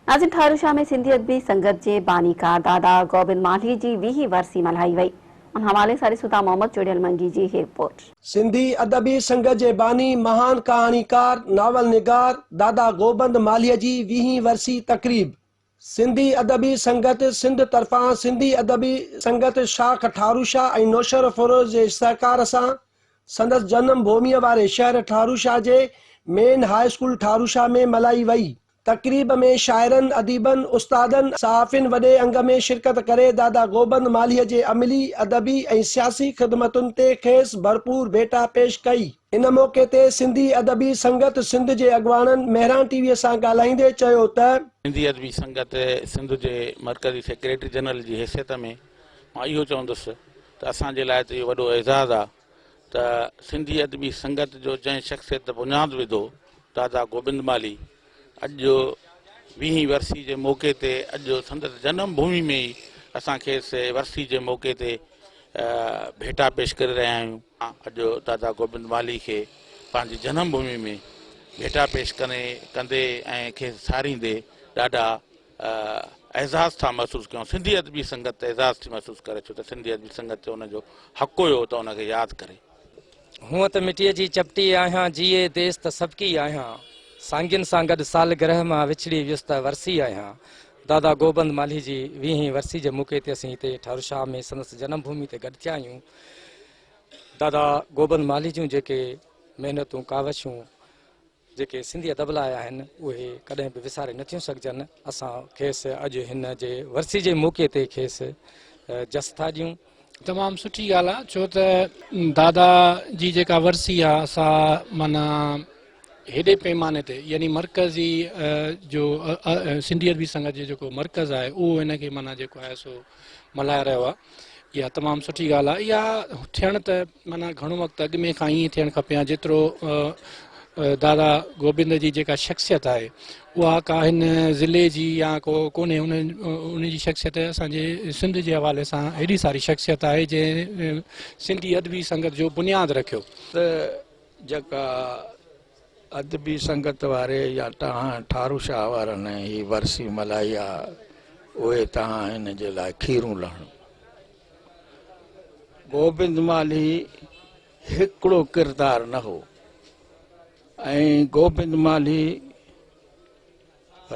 नाज़िम ठारूशाह में सिंधी अदबी संगत के बानीकार दादा गोबिंद माल्ही जी 20वीं वरसी मल्हाई वई। उन हवाले सां ॾिसूं था मोहम्मद चुड़ियल मंगी जी रिपोर्ट। सिंधी अदबी संगत के बानी महान कहानीकार नावल निगार दादा गोबिंद माल्ही जी 20वीं वरसी तकरीब। सिंधी अदबी संगत सिंध तरफा सिंधी अदबी संगत शाख ठारूशाह और नौशर फरोज के सहकार से संदस जन्म भूमि वाले शहर ठारूशाह के मेन हाई स्कूल ठारूशाह में मल्हाई वई। तकरीब में शायरन अदीबन उस्तादन सहाफ़िन वडे अंग में शिरकत करे दादा गोबिंद माल्ही के अमली अदबी और सियासी खिदमतुन ते खेस भरपूर भेटा पेश कई। इन मौके ते सिंधी अदबी संगत सिंध के अगवानन मेहरान टीवी से गालाइंदे चयो त सिंधी अदबी संगत सिंध के मरकजी सेक्रेटरी जनरल की हैसियत में मां इहो चवंदुसि त असांजे लाइ त इहो वॾो एज़ाज़ आहे त सिंधी अदबी संगत जो जंहिं शख़्सियत बुनियाद विधो दादा गोबिंद माल्ही अॼु 20वीं वरसी के मौके ते अॼु संदसि जन्म भूमि में ही असां खेसि वरसी के मौके ते भेटा पेश करे रहिया आहियूं। अॼु दादा गोबिंद माल्ही के पंहिंजी जन्म भूमि में भेटा पेश कंदे ऐं खेसि सारींदे ॾाढा एज़ाज़ था महसूस कयूं। सिंधी अदबी संगत एज़ाज़ थी महसूस करे छो त सिंधी अदबी संगत ते उनजो हक़ हुयो त उनखे यादि करे। हूँ तो मिट्टी की चपटी आहियां जिए देश त सबकी आहियां सांगिन सां गॾु सालगिरह मां विछड़ी वियुसि त वरसी आहियां। दादा गोबिंद माल्ही जी 20वीं वरसी के मौके ते असीं हिते ठारूशाह में संदसि जन्म भूमि ते गॾु थिया आहियूं। दादा गोबिंद माल्ही जूं जेके महिनतूं कावशूं जेके सिंधी अदब लाइ आहिनि उहे कॾहिं बि विसारे नथियूं सघजनि। असां खेसि अॼु हिन जे वरसी जे मौके ते खेसि जस था ॾियूं। तमामु सुठी ॻाल्हि आहे छो त दादा जी जेका वरसी आहे असां माना हेॾे पैमाने ते यानी मरकज़ी जो सिंधी अदबी संगत जो जेको मरकज़ आहे उहो हिनखे माना जेको आहे सो मल्हाए रहियो आहे। इहा तमामु सुठी ॻाल्हि आहे। इहा थियण त माना घणो वक़्तु अॻु में खां ईअं थियणु खपे आहे जेतिरो दादा गोबिंद जी जेका शख़्सियत आहे उहा का हिन ज़िले जी या कोन्हे उन जी शख़्सियत असांजे सिंध जे हवाले सां हेॾी सारी शख़्सियत आहे जंहिं सिंधी अदबी संगत जो बुनियादु रखियो। त जेका अदबी संगत वारे या तव्हां ठारूशाह वारनि ही वरसी मल्हाई आहे उहे तव्हां हिन जे लाइ खीरूं लहणु। गोबिंद माल्ही हिकिड़ो किरदारु न हो ऐं गोबिंद माल्ही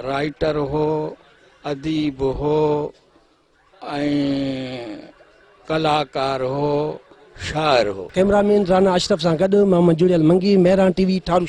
राइटर हो अदीब हो ऐं कलाकार हो शाइर हो। कैमरामैन राना अशरफ से गॾु मोहम्मद जुड़ियल मंगी मेहरान टीवी ठारूशाह।